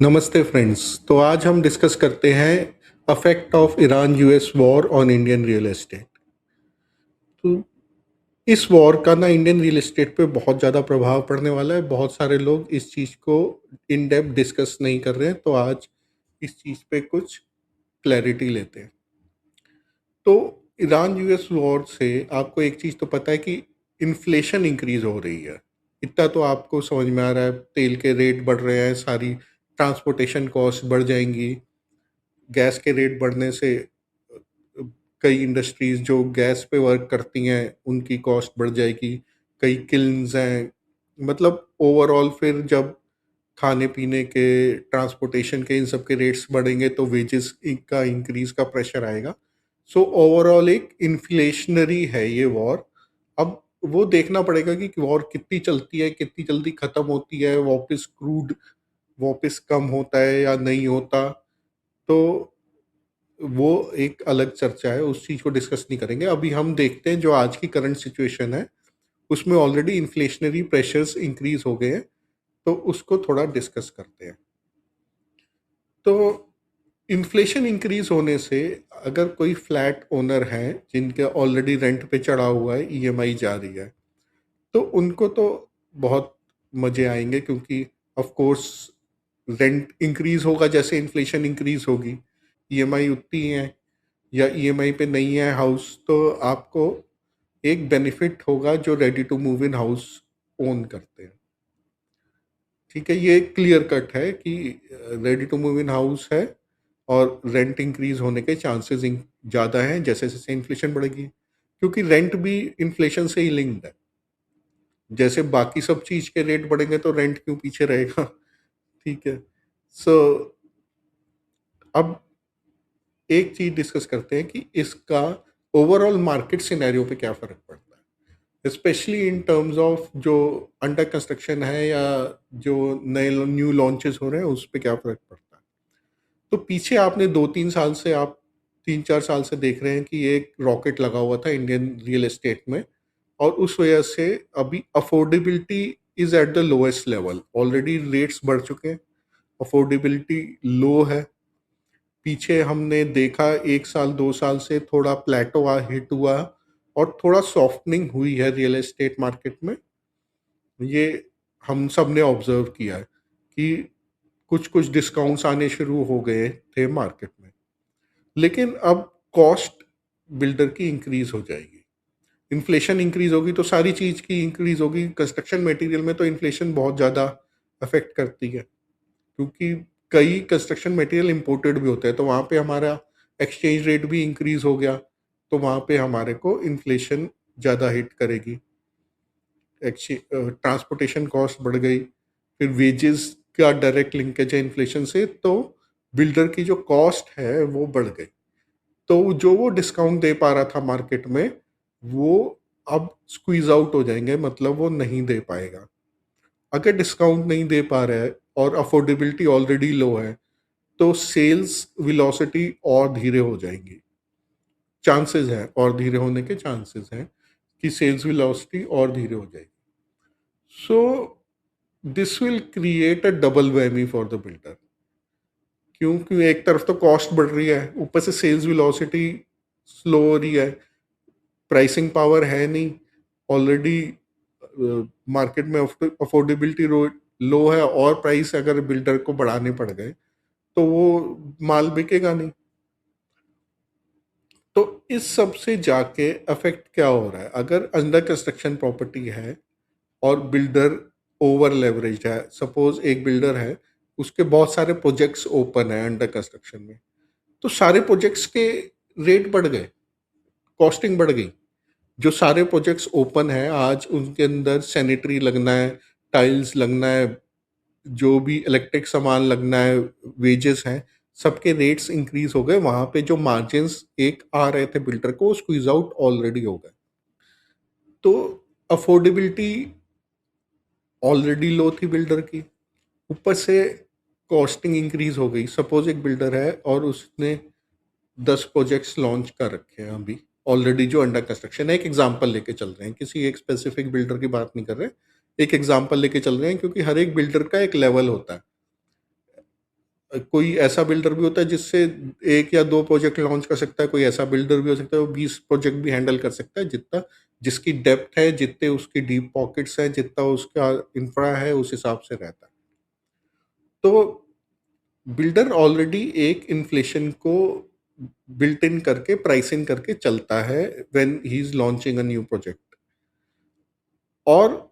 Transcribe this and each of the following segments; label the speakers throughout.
Speaker 1: नमस्ते फ्रेंड्स। तो आज हम डिस्कस करते हैं affect of Iran US war on Indian real estate. तो इस वॉर का ना इंडियन रियल एस्टेट पे बहुत ज़्यादा प्रभाव पड़ने वाला है। बहुत सारे लोग इस चीज़ को इन डेप्थ डिस्कस नहीं कर रहे हैं, तो आज इस चीज़ पे कुछ क्लैरिटी लेते हैं। तो ईरान यूएस वॉर से आपको एक चीज़ तो पता है कि इन्फ्लेशन इंक्रीज हो रही है। इतना तो आपको समझ में आ रहा है, तेल के रेट बढ़ रहे हैं, सारी ट्रांसपोर्टेशन कॉस्ट बढ़ जाएंगी। गैस के रेट बढ़ने से कई इंडस्ट्रीज जो गैस पे वर्क करती हैं उनकी कॉस्ट बढ़ जाएगी। कई किल्न्स हैं, मतलब ओवरऑल फिर जब खाने पीने के, ट्रांसपोर्टेशन के, इन सब के रेट्स बढ़ेंगे तो वेजेस का इंक्रीज का प्रेशर आएगा। सो ओवरऑल एक इन्फ्लेशनरी है ये वॉर। अब वो देखना पड़ेगा कि वॉर कितनी चलती है, कितनी जल्दी खत्म होती है, वापस क्रूड वापस कम होता है या नहीं होता। तो वो एक अलग चर्चा है, उस चीज़ को डिस्कस नहीं करेंगे। अभी हम देखते हैं जो आज की करंट सिचुएशन है, उसमें ऑलरेडी इन्फ्लेशनरी प्रेशर्स इंक्रीज हो गए हैं, तो उसको थोड़ा डिस्कस करते हैं। तो इन्फ्लेशन इंक्रीज होने से अगर कोई फ्लैट ओनर है जिनके ऑलरेडी रेंट पे चढ़ा हुआ है, ईएमआई जा रही है, तो उनको तो बहुत मज़े आएंगे, क्योंकि ऑफ कोर्स रेंट इंक्रीज होगा जैसे इन्फ्लेशन इंक्रीज होगी। ईएमआई उतनी है या ईएमआई पे नहीं है हाउस, तो आपको एक बेनिफिट होगा जो ready to move in house own करते हैं। ठीक है, ये क्लियर कट है कि ready to move in house है और रेंट इंक्रीज होने के चांसेस ज़्यादा हैं जैसे जैसे इन्फ्लेशन बढ़ेगी, क्योंकि रेंट भी इन्फ्लेशन से ही लिंक्ड है। जैसे बाकी सब चीज़ के रेट बढ़ेंगे तो रेंट क्यों पीछे रहेगा। ठीक है। सो अब एक चीज़ डिस्कस करते हैं कि इसका ओवरऑल मार्केट सिनेरियो पे क्या फ़र्क पड़ता है, स्पेशली इन टर्म्स ऑफ जो अंडर कंस्ट्रक्शन है या जो नए न्यू लॉन्चेस हो रहे हैं उस पे क्या फ़र्क पड़ता है। तो पीछे आपने 2-3 साल से, आप 3-4 साल से देख रहे हैं कि एक रॉकेट लगा हुआ था इंडियन रियल एस्टेट में, और उस वजह से अभी affordability is at the lowest level. Already rates बढ़ चुके हैं, अफोर्डेबिलिटी लो है। पीछे हमने देखा 1 साल 2 साल से थोड़ा प्लेटो हिट हुआ और थोड़ा सॉफ्टनिंग हुई है रियल एस्टेट मार्केट में। ये हम सब ने ऑब्जर्व किया है कि कुछ-कुछ डिस्काउंट्स आने शुरू हो गए थे मार्केट में। लेकिन अब कॉस्ट बिल्डर की इंक्रीज़ हो जाएगी। इन्फ्लेशन इंक्रीज़ होगी तो सारी चीज़ की इंक्रीज़ होगी। कंस्ट्रक्शन मटेरियल में तो इन्फ्लेशन बहुत ज़्यादा अफ़ेक्ट करती है, क्योंकि कई कंस्ट्रक्शन मटेरियल इंपोर्टेड भी होते हैं, तो वहाँ पे हमारा एक्सचेंज रेट भी इंक्रीज़ हो गया, तो वहाँ पे हमारे को इन्फ्लेशन ज़्यादा हिट करेगी। ट्रांसपोर्टेशन कॉस्ट बढ़ गई, फिर वेजेस का डायरेक्ट लिंकेज है इन्फ्लेशन से, तो बिल्डर की जो कॉस्ट है वो बढ़ गई। तो जो वो डिस्काउंट दे पा रहा था मार्केट में, वो अब स्क्वीज़ आउट हो जाएँगे, मतलब वो नहीं दे पाएगा। अगर डिस्काउंट नहीं दे पा रहा है और अफोर्डेबिलिटी ऑलरेडी लो है, तो सेल्स वेलोसिटी और धीरे हो जाएँगी। चांसेस हैं, और धीरे होने के चांसेस हैं कि सेल्स वेलोसिटी और धीरे हो जाएगी। So this will create a double whammy for the builder. क्योंकि एक तरफ तो कॉस्ट बढ़ रही है, ऊपर से सेल्स वेलोसिटी स्लो हो रही है, प्राइसिंग पावर है नहीं, ऑलरेडी मार्केट में अफोर्डेबिलिटी लो है, और प्राइस अगर बिल्डर को बढ़ाने पड़ गए तो वो माल बिकेगा नहीं। तो इस सब से जाके अफेक्ट क्या हो रहा है, अगर अंडर कंस्ट्रक्शन प्रॉपर्टी है और बिल्डर ओवर लेवरेज है। सपोज एक बिल्डर है, उसके बहुत सारे प्रोजेक्ट्स ओपन है अंडर कंस्ट्रक्शन में, तो सारे प्रोजेक्ट्स के रेट बढ़ गए, कॉस्टिंग बढ़ गई। जो सारे प्रोजेक्ट्स ओपन है आज, उनके अंदर सैनिटरी लगना है, टाइल्स लगना है, जो भी इलेक्ट्रिक सामान लगना है, वेजेस हैं, सबके रेट्स इंक्रीज हो गए। वहां पे जो मार्जिन्स एक आ रहे थे बिल्डर को, वो स्क्वीज आउट ऑलरेडी हो गए। तो अफोर्डेबिलिटी ऑलरेडी लो थी बिल्डर की, ऊपर से कॉस्टिंग इंक्रीज हो गई। सपोज एक बिल्डर है और उसने 10 प्रोजेक्ट्स लॉन्च कर रखे हैं अभी ऑलरेडी, जो अंडर कंस्ट्रक्शन है। एक एग्जांपल लेके चल रहे हैं, किसी एक स्पेसिफिक बिल्डर की बात नहीं कर रहे, एक एग्जांपल लेके चल रहे हैं, क्योंकि हर एक बिल्डर का एक लेवल होता है। कोई ऐसा बिल्डर भी होता है जिससे 1 या 2 प्रोजेक्ट लॉन्च कर सकता है, कोई ऐसा बिल्डर भी हो सकता है वो 20 प्रोजेक्ट भी हैंडल कर सकता है, जितना जिसकी डेप्थ है, जितने उसकी डीप पॉकेट्स हैं, जितना उसका इंफ्रा है, उस हिसाब से रहता है। तो बिल्डर ऑलरेडी एक इन्फ्लेशन को बिल्ट इन करके, प्राइस इन करके चलता है when he is launching a new project, और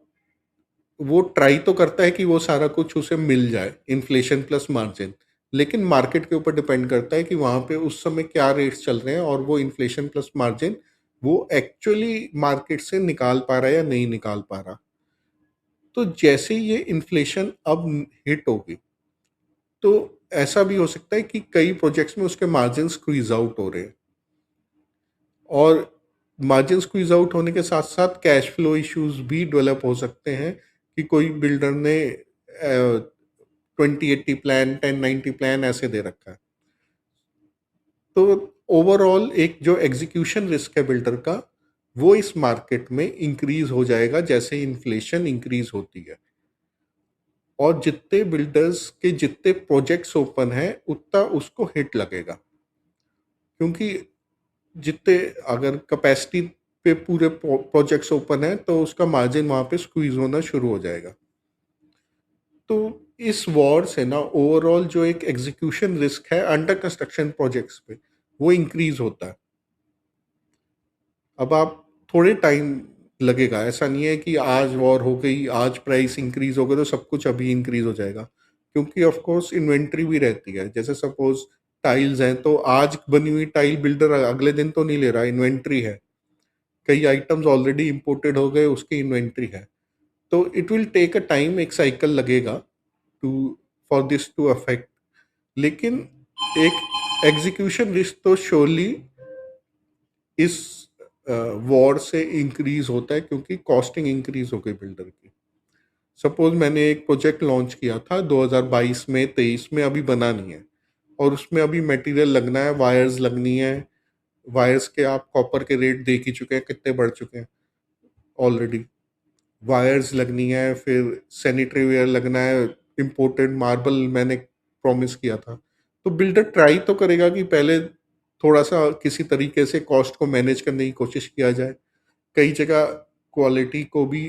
Speaker 1: वो ट्राई तो करता है कि वो सारा कुछ उसे मिल जाए, इन्फ्लेशन प्लस मार्जिन। लेकिन मार्केट के ऊपर डिपेंड करता है कि वहाँ पे उस समय क्या रेट्स चल रहे हैं, और वो इन्फ्लेशन प्लस मार्जिन वो एक्चुअली मार्केट से निकाल पा रहा है या नहीं निकाल पा रहा। तो जैसे ही ये इन्फ्लेशन अब हिट होगी, तो ऐसा भी हो सकता है कि कई प्रोजेक्ट्स में उसके मार्जिन स्क्वीज आउट हो रहे हैं, और मार्जिन स्क्वीज आउट होने के साथ साथ कैश फ्लो इश्यूज भी डेवलप हो सकते हैं कि कोई बिल्डर ने 2080 प्लान, 1090 प्लान ऐसे दे रखा है। तो ओवरऑल एक जो एग्जीक्यूशन रिस्क है बिल्डर का, वो इस मार्केट में इंक्रीज हो जाएगा जैसे इन्फ्लेशन इंक्रीज होती है, और जितने बिल्डर्स के जितने प्रोजेक्ट्स ओपन हैं उतना उसको हिट लगेगा, क्योंकि जितने अगर कैपेसिटी पे पूरे प्रोजेक्ट्स ओपन है तो उसका मार्जिन वहाँ पे स्क्वीज होना शुरू हो जाएगा। तो इस वॉर से ना ओवरऑल जो एक एग्जीक्यूशन रिस्क है अंडर कंस्ट्रक्शन प्रोजेक्ट्स पे, वो इंक्रीज होता है। अब आप थोड़े टाइम लगेगा, ऐसा नहीं है कि आज वॉर हो गई, आज प्राइस इंक्रीज हो गया तो सब कुछ अभी इंक्रीज हो जाएगा, क्योंकि ऑफ कोर्स इन्वेंट्री भी रहती है। जैसे सपोज टाइल्स हैं, तो आज बनी हुई टाइल बिल्डर अगले दिन तो नहीं ले रहा, इन्वेंट्री है, कई आइटम्स ऑलरेडी इंपोर्टेड हो गए, उसकी इन्वेंट्री है। तो it will take a time, एक साइकिल लगेगा to for this to affect. लेकिन एक एग्जीक्यूशन रिस्क तो श्योरली इस वॉर से इंक्रीज होता है, क्योंकि कॉस्टिंग इंक्रीज हो गई बिल्डर की। सपोज मैंने एक प्रोजेक्ट लॉन्च किया था 2022 में, 23 में, अभी बना नहीं है, और उसमें अभी मटेरियल लगना है, वायर्स लगनी है। वायर्स के आप कॉपर के रेट देख ही चुके हैं कितने बढ़ चुके हैं ऑलरेडी। वायर्स लगनी है, फिर सैनिटरी वेयर लगना है, इम्पोर्टेड मार्बल मैंने प्रॉमिस किया था। तो बिल्डर ट्राई तो करेगा कि पहले थोड़ा सा किसी तरीके से कॉस्ट को मैनेज करने की कोशिश किया जाए। कई जगह क्वालिटी को भी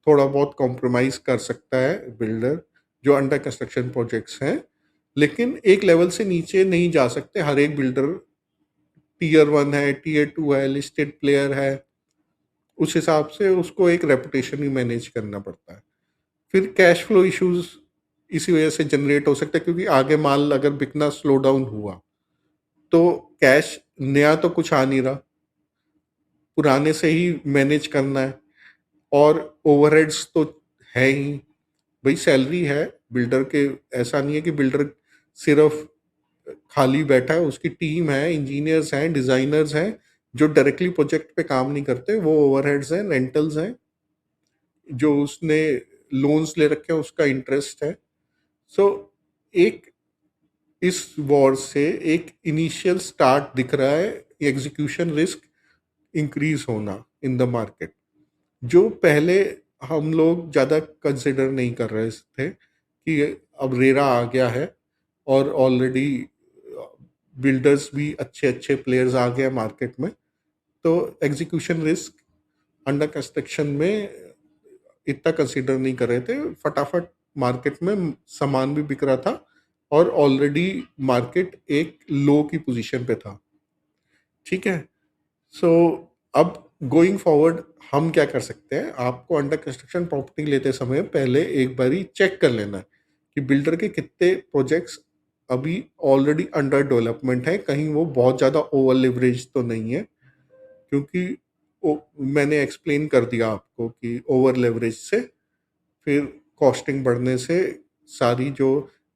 Speaker 1: थोड़ा बहुत कॉम्प्रोमाइज़ कर सकता है बिल्डर, जो अंडर कंस्ट्रक्शन प्रोजेक्ट्स हैं। लेकिन एक लेवल से नीचे नहीं जा सकते। हर एक बिल्डर टियर 1 है, टियर 2 है, लिस्टेड प्लेयर है, उस हिसाब से उसको एक रेपुटेशन भी मैनेज करना पड़ता है। फिर कैश फ्लो इश्यूज इसी वजह से जनरेट हो सकता है, क्योंकि आगे माल अगर बिकना स्लो डाउन हुआ तो कैश नया तो कुछ आ नहीं रहा, पुराने से ही मैनेज करना है, और ओवरहेड्स तो है ही। भाई सैलरी है बिल्डर के, ऐसा नहीं है कि बिल्डर सिर्फ खाली बैठा है, उसकी टीम है, इंजीनियर्स हैं, डिजाइनर्स हैं, जो डायरेक्टली प्रोजेक्ट पे काम नहीं करते, वो ओवरहेड्स हैं, रेंटल्स हैं, जो उसने लोन्स ले रखे हैं उसका इंटरेस्ट है। सो एक इस वॉर से एक इनिशियल स्टार्ट दिख रहा है, एग्जीक्यूशन रिस्क इंक्रीज होना इन द मार्केट, जो पहले हम लोग ज़्यादा कंसिडर नहीं कर रहे थे कि अब रेरा आ गया है, और ऑलरेडी बिल्डर्स भी अच्छे अच्छे प्लेयर्स आ गए मार्केट में। तो एग्जीक्यूशन रिस्क अंडर कंस्ट्रक्शन में इतना कंसिडर नहीं कर रहे थे, फटाफट मार्केट में सामान भी बिक रहा था, और ऑलरेडी मार्केट एक लो की पोजीशन पे था। ठीक है। सो अब गोइंग फॉरवर्ड हम क्या कर सकते हैं, आपको अंडर कंस्ट्रक्शन प्रॉपर्टी लेते समय पहले एक बारी चेक कर लेना है कि बिल्डर के कितने प्रोजेक्ट्स अभी ऑलरेडी अंडर डेवलपमेंट है, कहीं वो बहुत ज़्यादा ओवर लिवरेज तो नहीं है। क्योंकि मैंने एक्सप्लेन कर दिया आपको कि ओवर लेवरेज से फिर कॉस्टिंग बढ़ने से सारी जो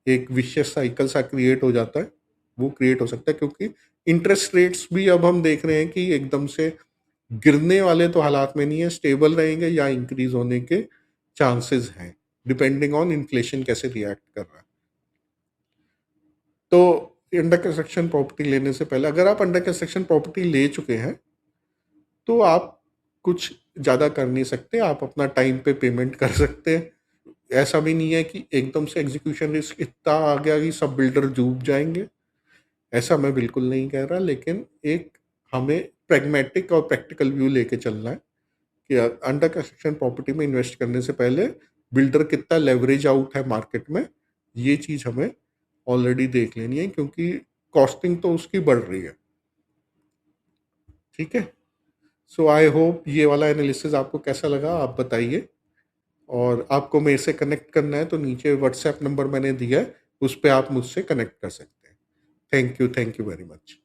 Speaker 1: एक विशियस साइकिल सा क्रिएट हो जाता है, वो क्रिएट हो सकता है। क्योंकि इंटरेस्ट रेट्स भी अब हम देख रहे हैं कि एकदम से गिरने वाले तो हालात में नहीं है, स्टेबल रहेंगे या इंक्रीज होने के चांसेस हैं, डिपेंडिंग ऑन इन्फ्लेशन कैसे रिएक्ट कर रहा है। तो अंडर कंस्ट्रक्शन प्रॉपर्टी लेने से पहले, अगर आप अंडर कंस्ट्रक्शन प्रॉपर्टी ले चुके हैं तो आप कुछ ज़्यादा कर नहीं सकते, आप अपना टाइम पे पेमेंट कर सकते हैं। ऐसा भी नहीं है कि एकदम से एग्जीक्यूशन रिस्क इतना आ गया कि सब बिल्डर डूब जाएंगे, ऐसा मैं बिल्कुल नहीं कह रहा, लेकिन एक हमें प्रैग्मेटिक और प्रैक्टिकल व्यू लेके चलना है कि अंडर कंस्ट्रक्शन प्रॉपर्टी में इन्वेस्ट करने से पहले बिल्डर कितना लेवरेज आउट है मार्केट में, ये चीज़ हमें ऑलरेडी देख लेनी है, क्योंकि कॉस्टिंग तो उसकी बढ़ रही है। ठीक है, सो आई होप ये वाला एनालिसिस आपको कैसा लगा आप बताइए, और आपको मेरे से कनेक्ट करना है तो नीचे व्हाट्सएप नंबर मैंने दिया है, उस पर आप मुझसे कनेक्ट कर सकते हैं। Thank you very much.